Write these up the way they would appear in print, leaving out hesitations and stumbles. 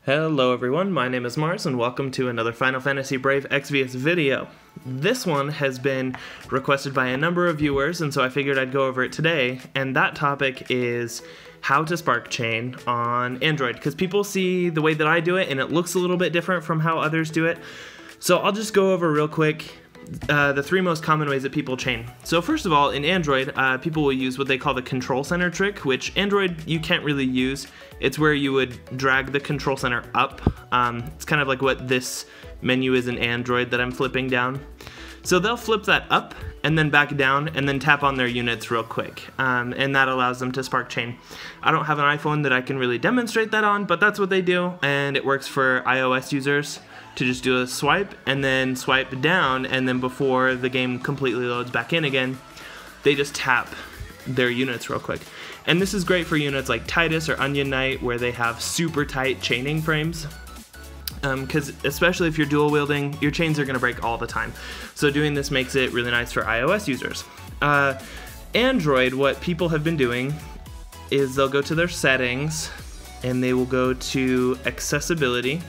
Hello everyone, my name is Mars and welcome to another Final Fantasy Brave Exvius video. This one has been requested by a number of viewers and so I figured I'd go over it today, and that topic is how to spark chain on Android, because people see the way that I do it and it looks a little bit different from how others do it. So I'll just go over real quick the three most common ways that people chain. So first of all, in Android, people will use what they call the control center trick, which Android you can't really use. It's where you would drag the control center up. It's kind of like what this menu is in Android that I'm flipping down. So they'll flip that up and then back down and then tap on their units real quick. And that allows them to spark chain. I don't have an iPhone that I can really demonstrate that on, but that's what they do, and it works for iOS users to just do a swipe and then swipe down, and then before the game completely loads back in again, they just tap their units real quick. And this is great for units like Titus or Onion Knight where they have super tight chaining frames. Because especially if you're dual wielding, your chains are going to break all the time. So doing this makes it really nice for iOS users. Android, what people have been doing is they'll go to their settings and they will go to accessibility.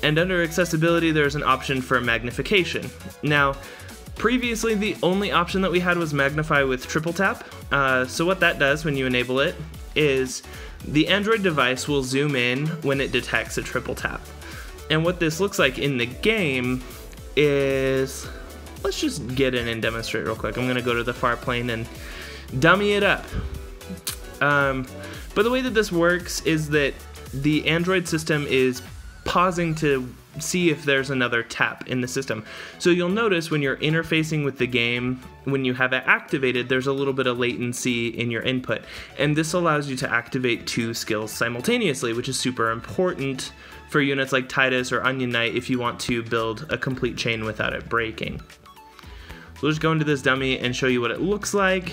And under accessibility, there's an option for magnification. Now, previously the only option that we had was magnify with triple tap. So what that does when you enable it is the Android device will zoom in when it detects a triple tap. And what this looks like in the game is, let's just get in and demonstrate real quick. I'm gonna go to the far plane and dummy it up. But the way that this works is that the Android system is pausing to see if there's another tap in the system. So you'll notice when you're interfacing with the game, when you have it activated, there's a little bit of latency in your input. And this allows you to activate two skills simultaneously, which is super important for units like Titus or Onion Knight if you want to build a complete chain without it breaking. We'll just go into this dummy and show you what it looks like.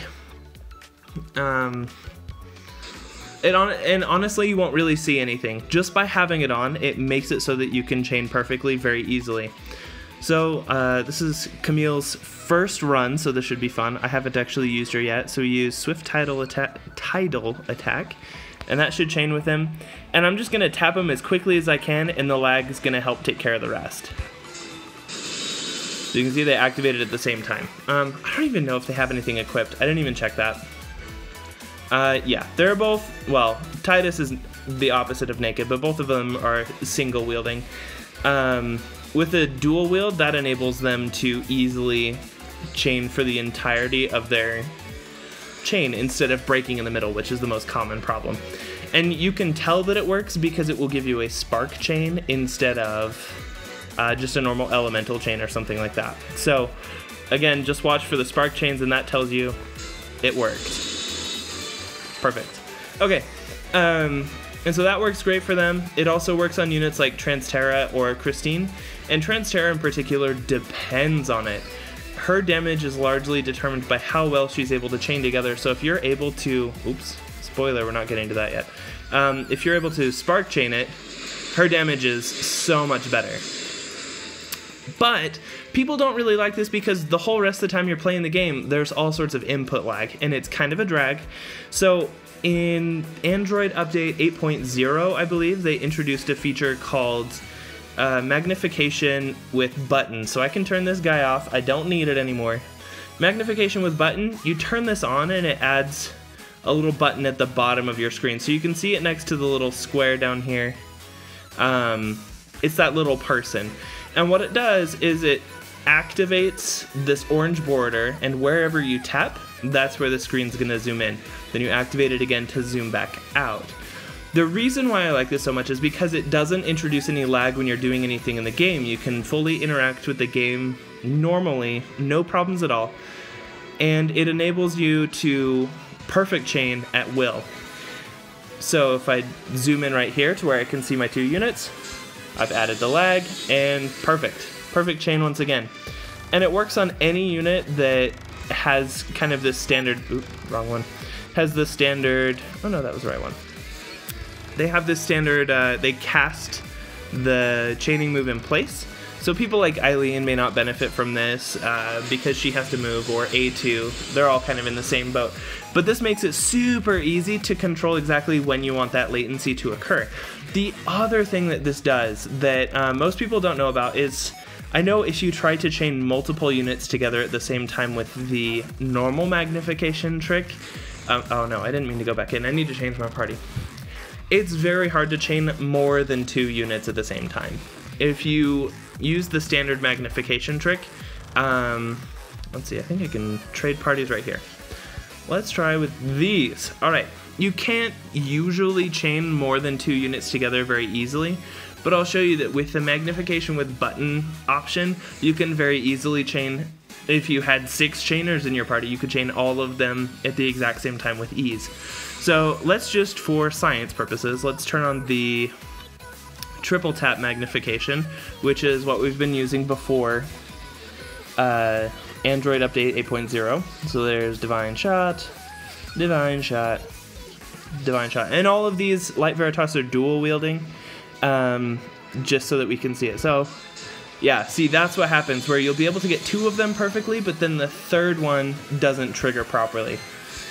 And honestly, you won't really see anything. Just by having it on, it makes it so that you can chain perfectly very easily. So this is Camille's first run, so this should be fun. I haven't actually used her yet, so we use Swift Tidal Attack, and that should chain with him. And I'm just going to tap him as quickly as I can, and the lag is going to help take care of the rest. So you can see they activated at the same time. I don't even know if they have anything equipped. I didn't even check that. Yeah, they're both, well, Titus is the opposite of naked, but both of them are single wielding. With a dual wield, that enables them to easily chain for the entirety of their chain instead of breaking in the middle, which is the most common problem. And you can tell that it works because it will give you a spark chain instead of just a normal elemental chain or something like that. So again, just watch for the spark chains and that tells you it worked. Perfect. Okay, and so that works great for them. It also works on units like Transterra or Christine, and Transterra in particular depends on it. Her damage is largely determined by how well she's able to chain together, so if you're able to, oops, spoiler, we're not getting to that yet. If you're able to spark chain it, her damage is so much better. But people don't really like this because the whole rest of the time you're playing the game, there's all sorts of input lag, and it's kind of a drag. So in Android Update 8.0, I believe, they introduced a feature called magnification with button. So I can turn this guy off. I don't need it anymore. Magnification with button, you turn this on and it adds a little button at the bottom of your screen. So you can see it next to the little square down here. It's that little person. And what it does is it activates this orange border, and wherever you tap, that's where the screen's gonna zoom in. Then you activate it again to zoom back out. The reason why I like this so much is because it doesn't introduce any lag when you're doing anything in the game. You can fully interact with the game normally, no problems at all, and it enables you to perfect chain at will. So if I zoom in right here to where I can see my two units, I've added the lag, and perfect chain once again. And it works on any unit that has kind of this standard, wrong one, has the standard, oh no, that was the right one. They have this standard, they cast the chaining move in place, So people like Eileen may not benefit from this because she has to move, or A2. They're all kind of in the same boat. But this makes it super easy to control exactly when you want that latency to occur. The other thing that this does that most people don't know about is, I know if you try to chain multiple units together at the same time with the normal magnification trick, oh no, I didn't mean to go back in. I need to change my party. It's very hard to chain more than 2 units at the same time. If you use the standard magnification trick, let's see, I think I can trade parties right here. Let's try with these. All right, you can't usually chain more than 2 units together very easily, but I'll show you that with the magnification with button option, you can very easily chain. If you had 6 chainers in your party, you could chain all of them at the exact same time with ease. So let's just, for science purposes, let's turn on the triple tap magnification, which is what we've been using before Android Update 8.0. So there's Divine Shot, Divine Shot, Divine Shot. And all of these Light Veritas are dual wielding, just so that we can see it. So yeah, see, that's what happens, where you'll be able to get 2 of them perfectly, but then the third one doesn't trigger properly.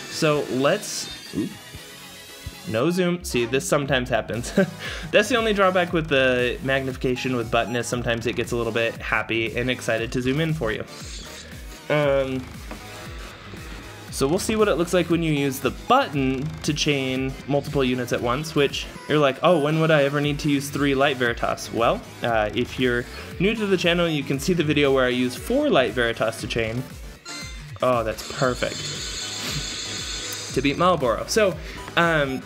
So let's... No zoom. See, this sometimes happens. That's the only drawback with the magnification with button, is sometimes it gets a little bit happy and excited to zoom in for you. So we'll see what it looks like when you use the button to chain multiple units at once, which you're like, oh, when would I ever need to use 3 Light Veritas? Well, if you're new to the channel, you can see the video where I use 4 Light Veritas to chain. Oh, that's perfect. To beat Marlboro. So,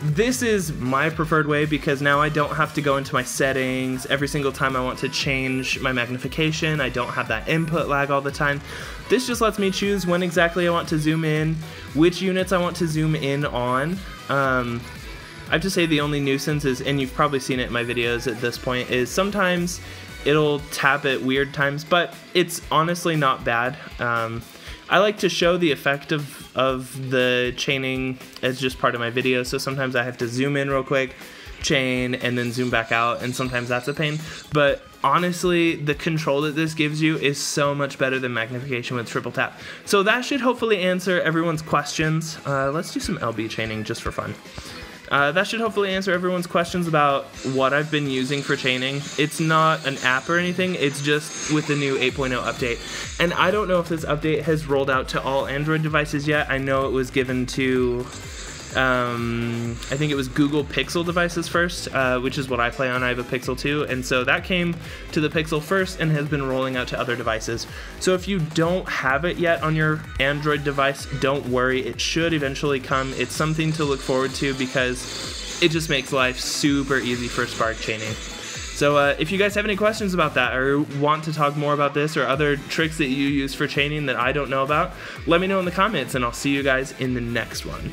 this is my preferred way, because now I don't have to go into my settings every single time I want to change my magnification. I don't have that input lag all the time. This just lets me choose when exactly I want to zoom in, which units I want to zoom in on. I have to say the only nuisance is, and you've probably seen it in my videos at this point, is sometimes it'll tap at weird times, but it's honestly not bad. I like to show the effect of the chaining as just part of my video, so sometimes I have to zoom in real quick, chain, and then zoom back out, and sometimes that's a pain. But honestly, the control that this gives you is so much better than magnification with triple tap. So that should hopefully answer everyone's questions. Let's do some LB chaining just for fun. That should hopefully answer everyone's questions about what I've been using for chaining. It's not an app or anything, it's just with the new 8.0 update. And I don't know if this update has rolled out to all Android devices yet. I know it was given to, I think it was Google Pixel devices first, which is what I play on. I have a Pixel 2, and so that came to the Pixel first and has been rolling out to other devices. So if you don't have it yet on your Android device, don't worry, it should eventually come. It's something to look forward to because it just makes life super easy for spark chaining. So if you guys have any questions about that, or want to talk more about this or other tricks that you use for chaining that I don't know about, let me know in the comments, and I'll see you guys in the next one.